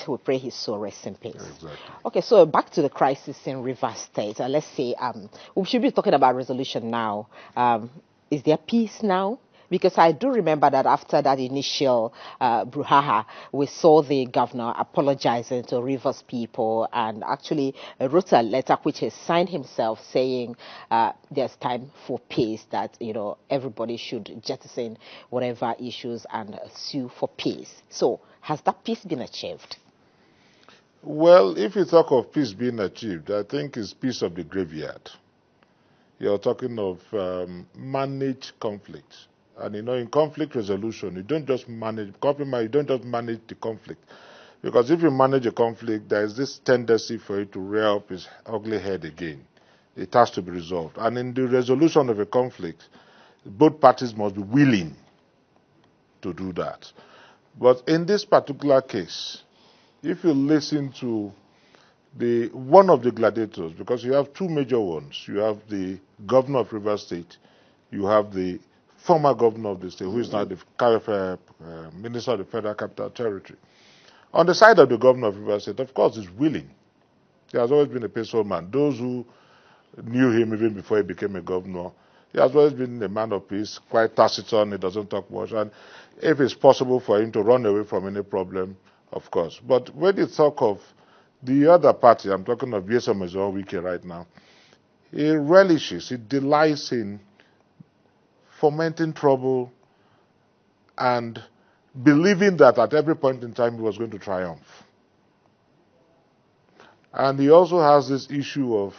we pray his soul rests in peace. Exactly. Okay, so back to the crisis in Rivers State. Let's say we should be talking about resolution now. Is there peace now? Because I do remember that after that initial brouhaha, we saw the governor apologizing to Rivers people and actually wrote a letter which he signed himself saying there's time for peace, that, you know, everybody should jettison whatever issues and sue for peace. So has that peace been achieved? Well, if you talk of peace being achieved, I think it's peace of the graveyard. You're talking of managed conflict. And you know, in conflict resolution, you don't just manage the conflict. Because if you manage a conflict, there is this tendency for it to rear up its ugly head again. It has to be resolved. And in the resolution of a conflict, both parties must be willing to do that. But in this particular case, if you listen to one of the gladiators, because you have two major ones, you have the governor of Rivers State, you have the former governor of the state, who is now the minister of the Federal Capital Territory. On the side of the governor of Rivers State, of course, is willing. He has always been a peaceful man. Those who knew him even before he became a governor, he has always been a man of peace, quite taciturn, he doesn't talk much, and if it's possible for him to run away from any problem, of course. But when you talk of the other party, I'm talking of Nyesom WIke right now, he relishes, he delights in fomenting trouble and believing that at every point in time he was going to triumph. And he also has this issue of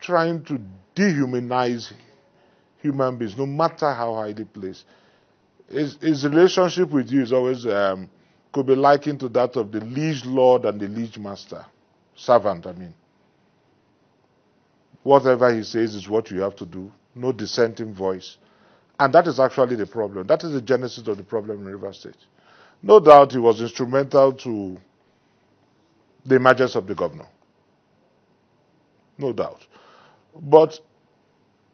trying to dehumanize human beings, no matter how highly placed. His relationship with you is always could be likened to that of the liege lord and the liege master, servant, I mean. Whatever he says is what you have to do, no dissenting voice. And that is actually the problem. That is the genesis of the problem in Rivers State. No doubt he was instrumental to the emergence of the governor. No doubt. But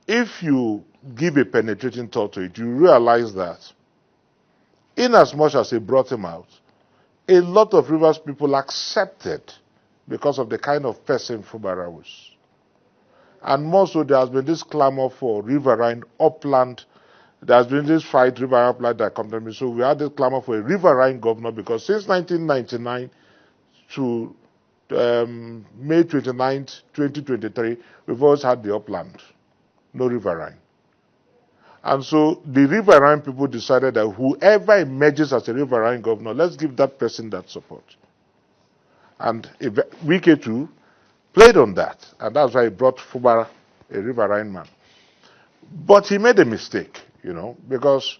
if you give a penetrating thought to it, you realize that in as much as he brought him out, a lot of Rivers people accepted because of the kind of person Fubara was. And more so, there has been this clamor for riverine upland. There has been this fight, riverine upland dichotomy. So we had this clamor for a riverine governor, because since 1999 to May 29th, 2023, we've always had the upland, no riverine. And so the riverine people decided that whoever emerges as a riverine governor, let's give that person that support. And WIke too played on that, and that's why he brought Fubara, a riverine man. But he made a mistake, you know, because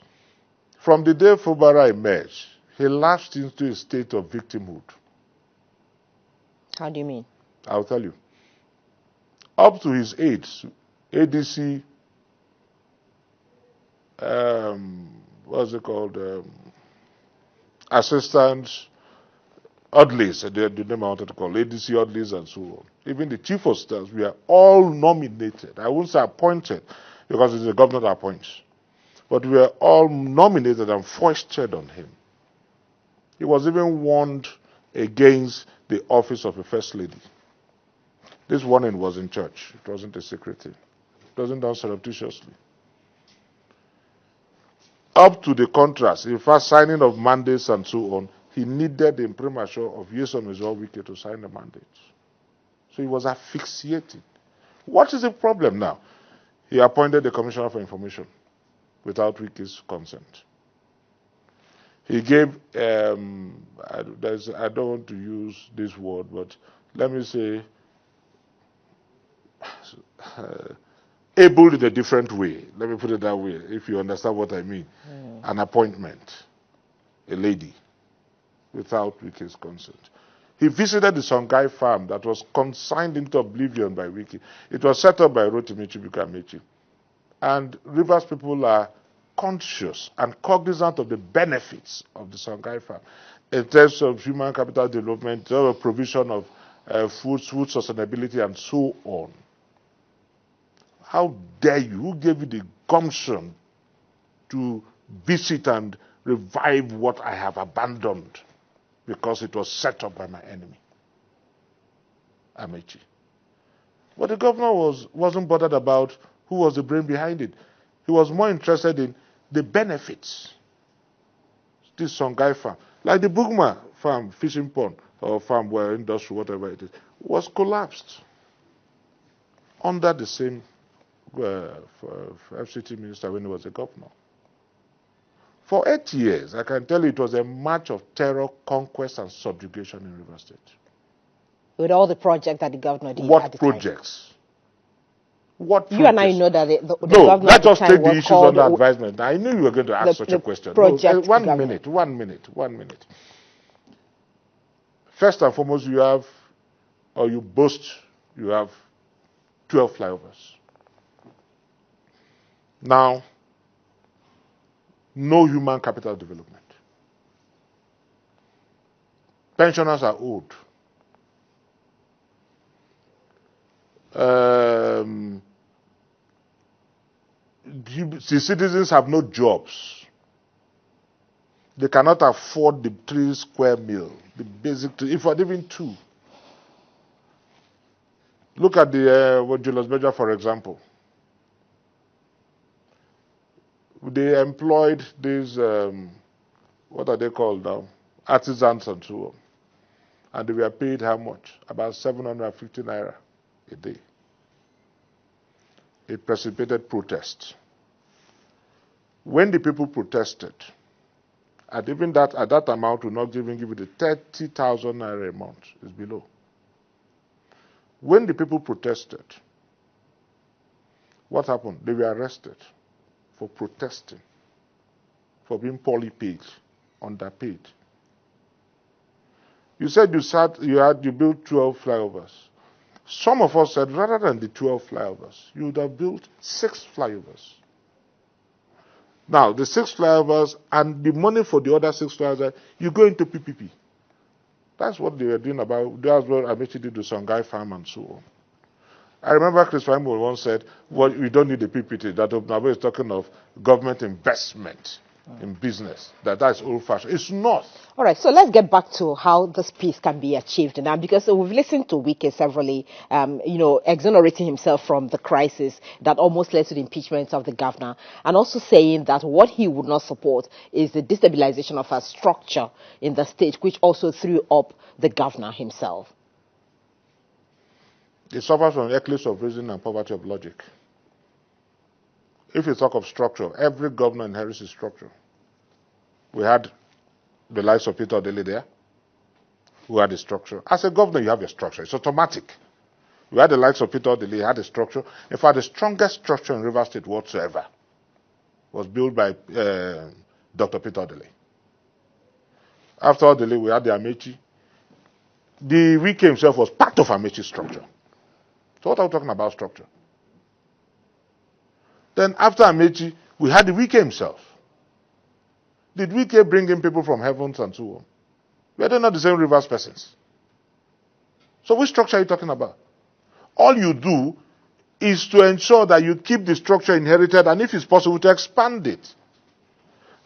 from the day Fubara emerged, he lapsed into a state of victimhood. How do you mean? I'll tell you. Up to his age, ADC, what's it called? Assistants, Oddlies, the name I wanted to call, ADC Oddlies and so on. Even the chief of staff, we are all nominated. I won't say appointed, because it's the governor that appoints. But we are all nominated and foisted on him. He was even warned against the office of a first lady. This warning was in church. It wasn't a secret thing. It wasn't done surreptitiously. Up to the contrast, in fact, signing of mandates and so on, he needed the imprimatur of Nyesom WIke to sign the mandate. So he was asphyxiated. What is the problem now? He appointed the Commissioner for Information without WIKE's consent. He gave, I don't want to use this word, but let me say, able in a different way. Let me put it that way, if you understand what I mean. An appointment, a lady, without WIKE's consent. He visited the Songhai farm that was consigned into oblivion by WIKE. It was set up by Rotimi Chibuka. And Rivers people are conscious and cognizant of the benefits of the Songhai farm in terms of human capital development, in terms of provision of food sustainability, and so on. How dare you? Who gave you the gumption to visit and revive what I have abandoned? because it was set up by my enemy, Amechi. But the governor wasn't bothered about who was the brain behind it. He was more interested in the benefits. This Songhai farm, like the Bugma farm, fishing pond, or farm where industry, whatever it is, was collapsed under the same FCT minister when he was a governor. For 8 years, I can tell you it was a march of terror, conquest, and subjugation in River State. With all the projects that the governor did What at the projects? time. What you projects? and I know that the no, governor let's just take the was issues called under advisement. I knew you were going to ask such a question. No, one minute. First and foremost, you have, or you boast, you have 12 flyovers. Now, no human capital development. Pensioners are old. The citizens have no jobs. They cannot afford the 3 square meal, the basic, if not even 2. Look at the Julius Berger, for example. They employed these, what are they called now? Artisans and so on. And they were paid how much? About 750 naira a day. It precipitated protest. When the people protested, and even that at that amount will not even give you the 30,000 naira a month, is below. When the people protested, what happened? They were arrested for protesting, for being poorly paid, underpaid. You said you built 12 flyovers. Some of us said rather than the 12 flyovers, you would have built 6 flyovers. Now, the 6 flyovers and the money for the other 6 flyovers, you go into PPP. That's what they were doing about. That's what Amechi did with Songhai farm and so on. I remember Chris Fimble once said, well, we don't need a PPT. That Obnabo is talking of government investment in business. That's old-fashioned. It's not. All right, so let's get back to how this peace can be achieved now, because we've listened to WIke severally, exonerating himself from the crisis that almost led to the impeachment of the governor, and also saying that what he would not support is the destabilization of a structure in the state, which also threw up the governor himself. It suffers from eclipse of reason and poverty of logic. If you talk of structure, every governor inherits his structure. We had the likes of Peter Odele there, who had a structure. As a governor, you have a structure. It's automatic. We had the likes of Peter Odele, he had a structure. In fact, the strongest structure in River State whatsoever was built by Dr. Peter Odele. After Odele, we had the Amechi. The WIke himself was part of Amechi's structure. So what are we talking about structure? Then after Amechi, we had the WIke himself. Did WIke bring in people from heavens and so on? We are not the same Rivers persons. So which structure are you talking about? All you do is to ensure that you keep the structure inherited and if it's possible to expand it.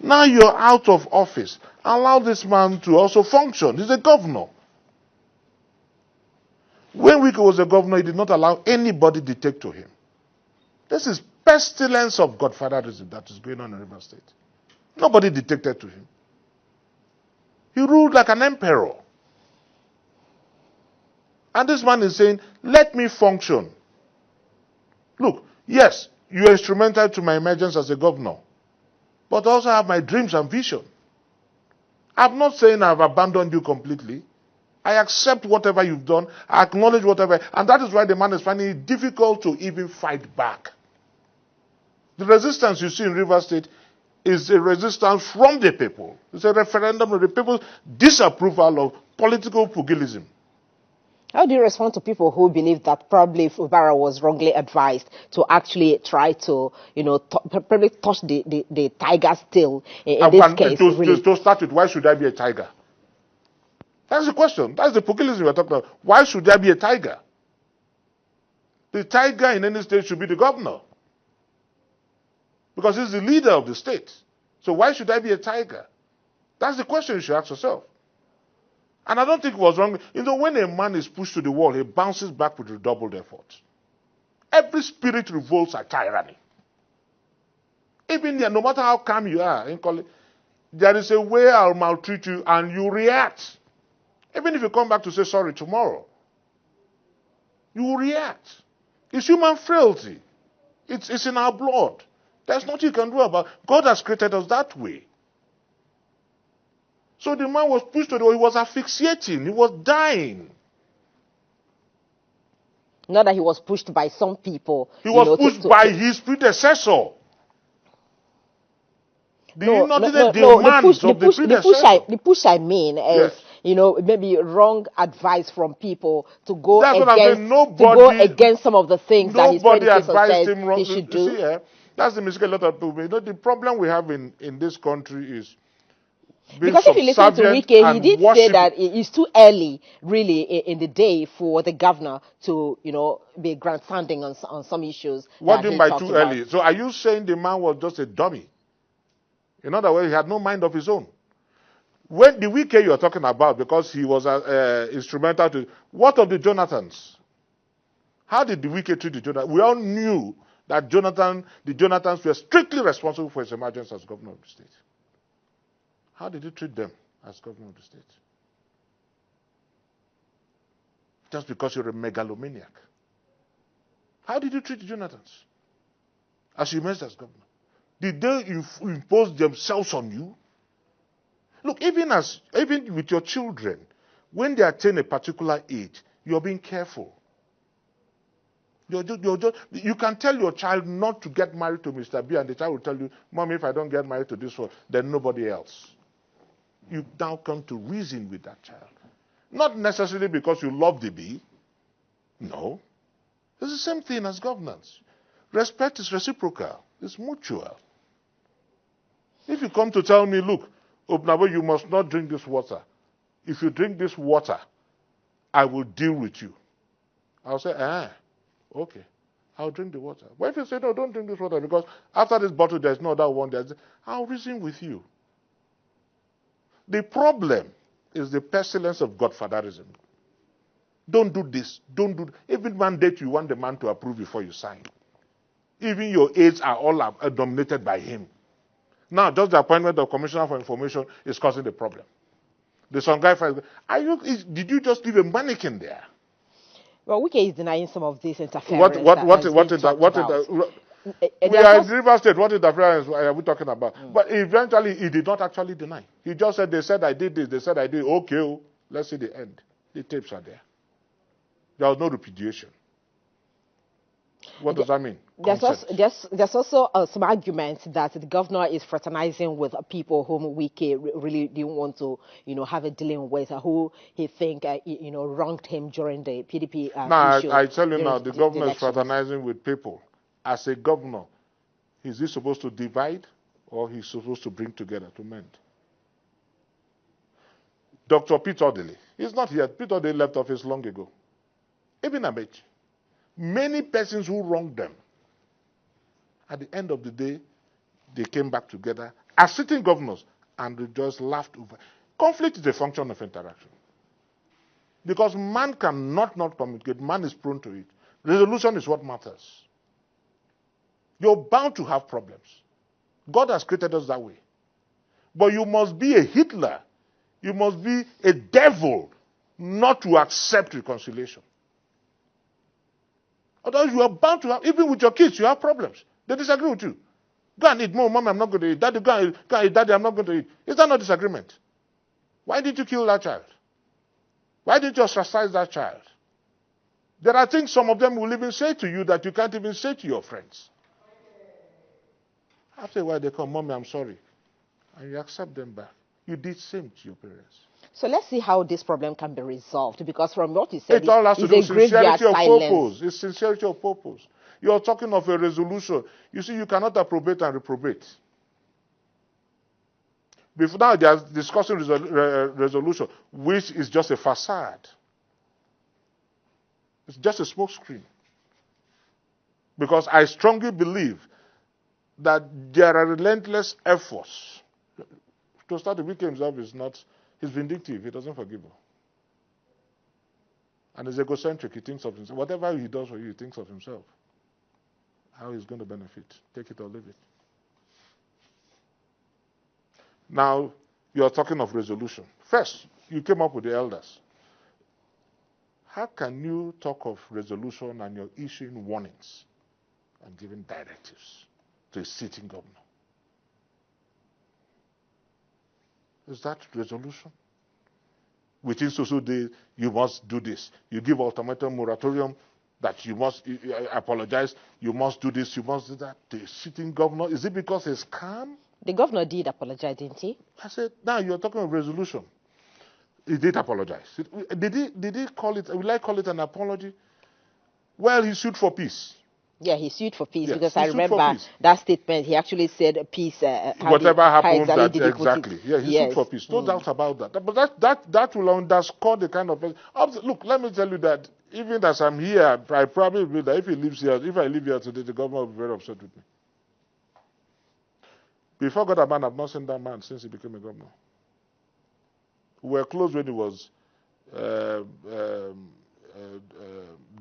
Now you're out of office. Allow this man to also function. He's a governor. When WIke was a governor, he did not allow anybody to dictate to him. This is pestilence of godfatherism that is going on in River State. Nobody dictated to him. He ruled like an emperor. And this man is saying, let me function. Look, yes, you are instrumental to my emergence as a governor, but I also have my dreams and vision. I'm not saying I've abandoned you completely. I accept whatever you've done. I acknowledge whatever. And that is why the man is finding it difficult to even fight back. The resistance you see in River State is a resistance from the people. It's a referendum of the people's disapproval of political pugilism. How do you respond to people who believe that probably Fubara was wrongly advised to actually try to, probably touch the tiger's tail in this case? To start with, why should I be a tiger? That's the question. That's the pugilism we're talking about. Why should there be a tiger? The tiger in any state should be the governor. Because he's the leader of the state. So why should I be a tiger? That's the question you should ask yourself. And I don't think it was wrong. You know, when a man is pushed to the wall, he bounces back with redoubled effort. Every spirit revolts at tyranny. Even there, no matter how calm you are, there is a way I'll maltreat you and you react. Even if you come back to say sorry tomorrow, you will react. It's human frailty. It's in our blood. There's nothing you can do about it. God has created us that way. So the man was pushed to the wall. He was asphyxiating. He was dying. Not that he was pushed by some people. He was pushed by his predecessor. The push I mean is, yes. Maybe wrong advice from people to go against some of the things that his predecessor said he should do. See, that's the mistake a lot of people make. The problem we have in this country is because if you listen to WIke, he did say that it's too early, really, in the day for the governor to, be grandstanding on some issues. What do you mean by too early? So are you saying the man was just a dummy? In other words, he had no mind of his own. When the WIke you are talking about, because he was instrumental to, what of the Jonathans? How did the WIke treat the Jonathans? We all knew that the Jonathans were strictly responsible for his emergence as governor of the state. How did he treat them as governor of the state? Just because you're a megalomaniac. How did you treat the Jonathans as you emerged as governor? Did they impose themselves on you? Look, even with your children, when they attain a particular age, you're being careful. You can tell your child not to get married to Mr. B, and the child will tell you, Mom, if I don't get married to this one, then nobody else. You now come to reason with that child. Not necessarily because you love the bee. No. It's the same thing as governance. Respect is reciprocal. It's mutual. If you come to tell me, look, Obnabo, you must not drink this water. If you drink this water, I will deal with you. I'll say, okay, I'll drink the water. But if you say, no, don't drink this water, because after this bottle, there's no other one, I'll reason with you. The problem is the pestilence of godfatherism. Don't do this. Don't do. Even mandate you want the man to approve before you sign. Even your aides are all dominated by him. Now, just the appointment of Commissioner for Information is causing the problem. The some guy finds, did you just leave a mannequin there? Well, WIke is denying some of this interference. We are in River State. What interference are we talking about? But eventually, he did not actually deny. He just said, they said I did this. They said I did. Okay, let's see the end. The tapes are there. There was no repudiation. What does that mean? There's also some arguments that the governor is fraternizing with people whom WIke really didn't want to, have a dealing with, who he think, wronged him during the PDP issue. I tell you now, the governor is fraternizing with people. As a governor, is he supposed to divide or he's supposed to bring together to mend? Dr. Peter Odili, he's not here. Peter Odili left office long ago. Even Amechi. Many persons who wronged them, at the end of the day, they came back together as sitting governors and they just laughed over. Conflict is a function of interaction. Because man cannot not communicate. Man is prone to it. Resolution is what matters. You're bound to have problems. God has created us that way. But you must be a Hitler. You must be a devil not to accept reconciliation. Otherwise, you are bound to have, even with your kids, you have problems. They disagree with you. Go and eat more, Mom, I'm not going to eat. Daddy, go and eat, Daddy, I'm not going to eat. Is that not disagreement? Why did you kill that child? Why did you ostracize that child? There are things some of them will even say to you that you can't even say to your friends. After a while, they come, Mommy, I'm sorry. And you accept them back. You did same to your parents. So let's see how this problem can be resolved. Because from what you said, it all has to do with sincerity of purpose. It's sincerity of purpose. You're talking of a resolution. You see, you cannot approbate and reprobate. Before now, they are discussing resolution, which is just a facade. It's just a smokescreen. Because I strongly believe that there are relentless efforts. To start, the WIke himself is not He's vindictive. He doesn't forgive. And he's egocentric. He thinks of himself. Whatever he does for you, he thinks of himself. How he's going to benefit. Take it or leave it. Now, you're talking of resolution. First, you came up with the elders. How can you talk of resolution and you're issuing warnings and giving directives to a sitting governor? Is that resolution? Within so days, you must do this. You give ultimatum moratorium that you must apologize, you must do this, you must do that. The sitting governor, is it because he's calm? The governor did apologize, didn't he? I said, now you're talking of resolution. He did apologize. Did he call it, will I call it an apology? Well, he sued for peace. Yeah, he sued for peace, Yes, because I remember that statement. He actually said peace. Whatever happens, exactly. Yeah, he sued for peace. No doubt about that. But that will underscore the kind of person. Look, let me tell you that even as I'm here, I probably will that if I live here today, the government will be very upset with me. Before God and man, I've not seen that man since he became a governor. We were close when he was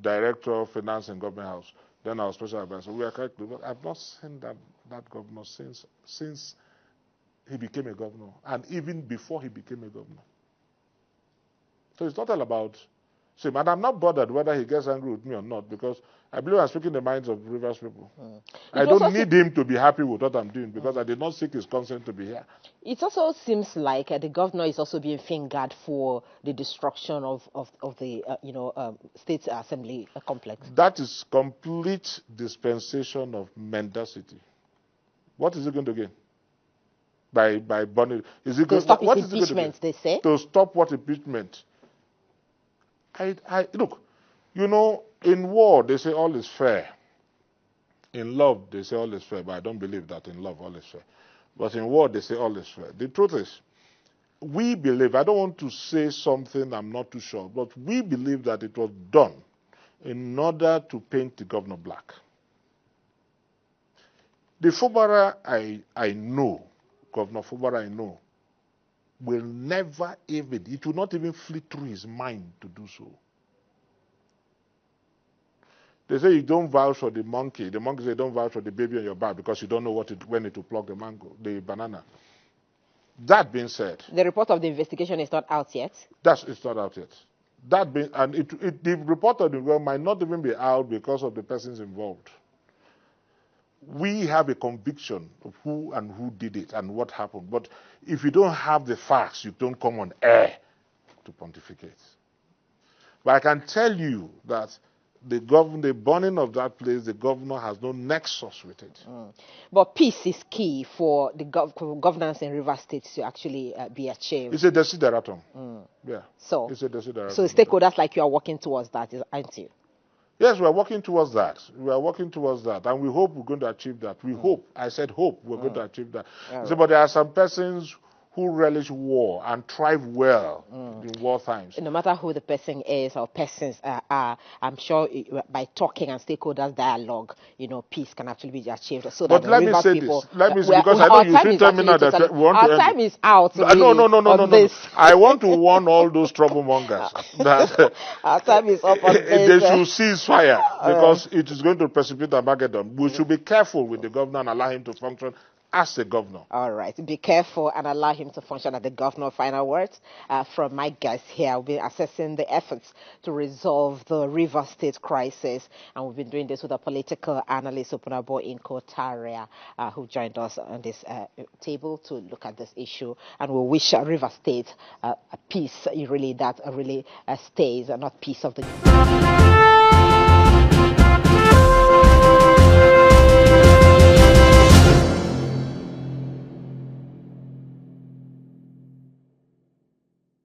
director of finance in government house. Then I was special advisor. We are quite close. I've not seen that governor since he became a governor, and even before he became a governor. So it's not all about him. And I'm not bothered whether he gets angry with me or not, because I believe I'm speaking the minds of Rivers people. I don't need him to be happy with what I'm doing, because I did not seek his consent to be here. It also seems like the governor is also being fingered for the destruction of the state assembly complex. That is complete dispensation of mendacity. What is he going to gain by burning? Is it to stop his impeachment? They say to stop what impeachment? Look, in war they say all is fair. In love they say all is fair, but I don't believe that in love all is fair. But in war they say all is fair. The truth is, we believe, I don't want to say something I'm not too sure, but we believe that it was done in order to paint the governor black. The Fubara I know, Governor Fubara I know, will never even, it will not even flit through his mind to do so. They say you don't vouch for the monkey. The monkey say don't vouch for the baby on your back because you don't know when it will pluck the banana. That being said, the report of the investigation is not out yet. It's not out yet. The report of the investigation might not even be out because of the persons involved. We have a conviction of who did it and what happened. But if you don't have the facts, you don't come on air to pontificate. But I can tell you that the burning of that place, the governor has no nexus with it. But peace is key for the governance in Rivers State to actually be achieved. It's a desideratum. Yeah. So it's a desideratum. So stakeholders like you are working towards that, aren't you? Yes, we are working towards that. We are working towards that, and we hope we're going to achieve that. We hope. I said hope we're going to achieve that. So, but there are some persons who relish war and thrive well in war times. No matter who the person is or persons are, I'm sure by talking and stakeholders dialogue, peace can actually be achieved. So but that let me say this. Let me say, because I know you should tell me now that we want to end. Our time is out. No. I want to warn all those troublemongers that our time is up on this. They should cease fire because it is going to precipitate Armageddon. We should be careful with the governor and allow him to function as the governor. All right. Be careful and allow him to function as the governor. Final words from my guests here. We'll be assessing the efforts to resolve the Rivers State crisis. And we've been doing this with a political analyst, Opunabo Inko-Taria, who joined us on this table to look at this issue. And we wish Rivers State a peace, really, that really stays, and not peace of the